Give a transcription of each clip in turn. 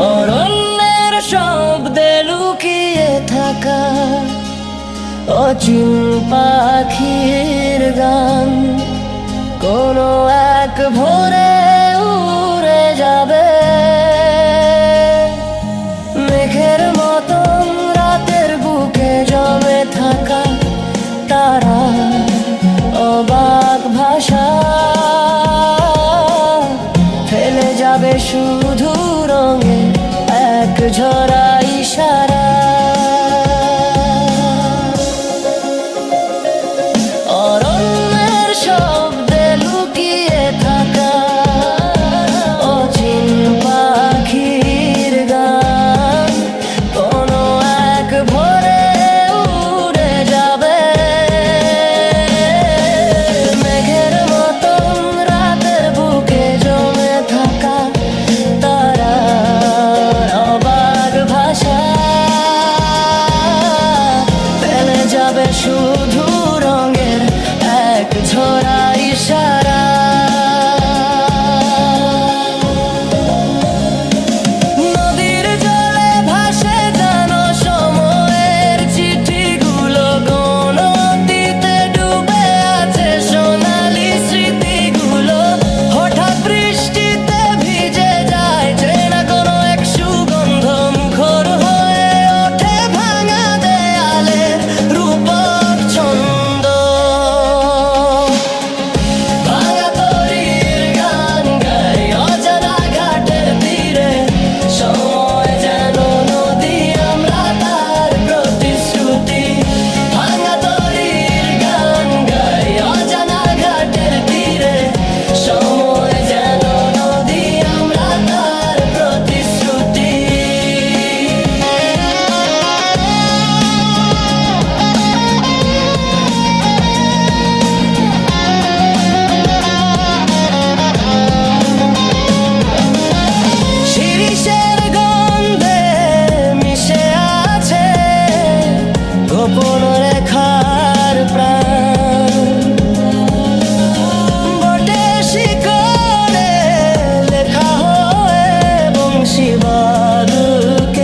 অরণ্যের শব্দে লুকিয়ে থাকা অচিন পাখির গান কোনো এক ভোরে উড়ে যাবে। মেঘের মতন রাতের বুকে জমে থাকা তারা অবাক ভাষা ফেলে যাবে শুধু রঙে এক ঝরা ইশারা। অরণ্যের শব্দে লুকিয়ে থাকা অচিন পাখির গান কোনো এক ভোরে উড়ে যাবে। মেঘের মতন রাতের বুকে জমে থাকা তারা অবাক ভাষা ফেলে যাবে শুধু রঙের এক ঝরা ইশারা। নদীর জলে ভাসে যেন সময়ের চিঠিগুলো, কোন অতীতে ডুবে আছে সোনালি স্মৃতিগুলো। হঠাৎ বৃষ্টিতে ভিজে যায় চেনা কোনো এক সুগন্ধ, মুখর হয়ে ওঠে ভাঙা দেয়ালের রূপক ছন্দ। ভাঙা তরির গান গাই অজানা ঘাটের তীরে, সময় যেন নদী আমরা তার প্রতিশ্রুতি। ভাঙা তরির গান গাই অজানা ঘাটের তীরে, সময় যেন নদী আমরা তার প্রতিশ্রুতি। শিরিষের গন্ধে মিশে আছে গোপন রেখার প্রাণ। বটে শিকড়ে লেখা হয়ে বংশী বাদুকের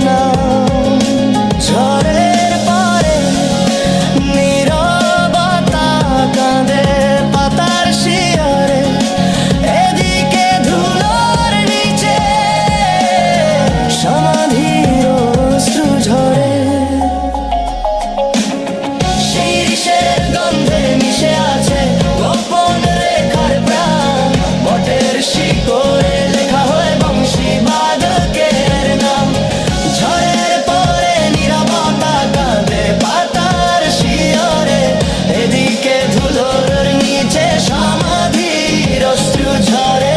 নাম। ঝড়ের পরে নীরবতা কাঁদে পাতার শিয়রে, এদিকে ধুলোর নিচে সমাধির অশ্রু ঝরে। শিরিষের গন্ধে মিশে আছে গোপন রেখার প্রাণ। বটের শিকড়ে লেখা হয়ে বংশী বাদকের নাম। ঝড়ের পরে নীরবতা কাঁদে পাতার শিয়রে, এদিকে ধুলোর নিচে সমাধির অশ্রু ঝরে।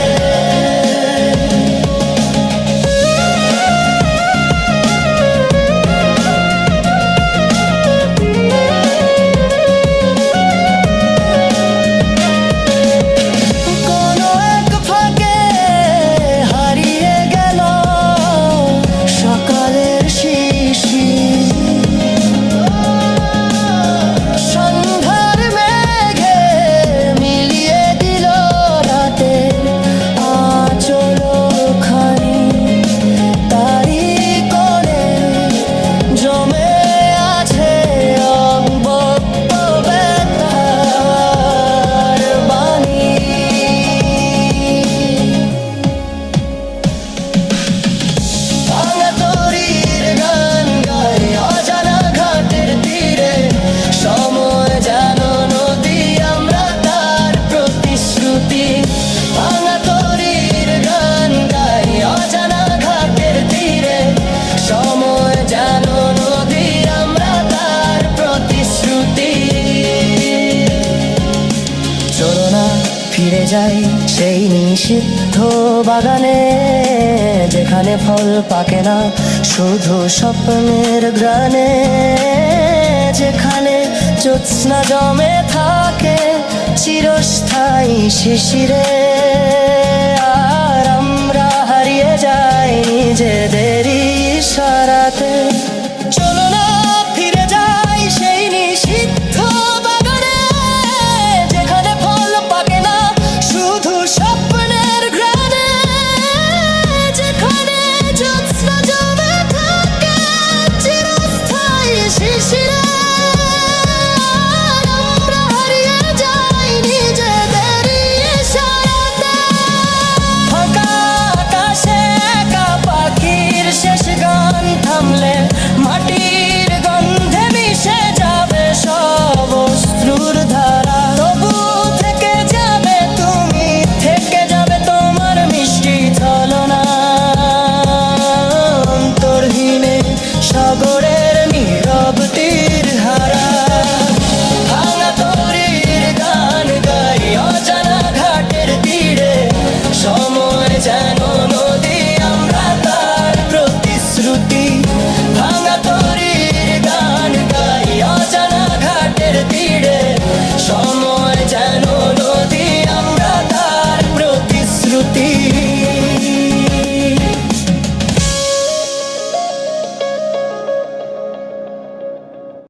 কোনো এক ফাঁকে হারিয়ে গেল সকালের শিশির। সন্ধ্যার মেঘে মিলিয়ে দিল রাতের আঁচল খানি। তারি কোণে জমে আছে অব্যক্ত ব্যথার বাণী। ভাঙা তরির গান গাই অজানা ঘাটের তীরে, সময় যেন নদী আমরা তার প্রতিশ্রুতি। ভাঙা তরির গান গাই অজানা ঘাটের তীরে, সময় যেন নদী আমরা তার প্রতিশ্রুতি। চলো না ফিরে যাই সেই নিষিদ্ধ বাগানে, যেখানে ফল পাকে না শুধু স্বপ্নের গ্রানে। যেখানে জ্যোৎস্না জমে থাকে চিরস্থায়ী শিশিরে, আর আমরা হারিয়ে যাই নিজেদেরই ইশারাতে। চলো না ফিরে যাই সেই নিষিদ্ধ বাগানে, যেখানে ফল পাকে না শুধু স্বপ্নের ঘ্রাণে, যেখানে জ্যোৎস্না জমে থাকে চিরস্থায়ী শিশিরে, আর আমরা হারিয়ে যাই নিজেদেরই ইশারাতে। ফাঁকা আকাশে একা পাখির শেষ গান থামলে মাটির গন্ধে মিশে যাবে সব অশ্রুর ধারা। তবু থেকে যাবে তুমি, থেকে যাবে তোমার মিষ্টি ছলনা। অন্তরহীনে সাগরের নীরব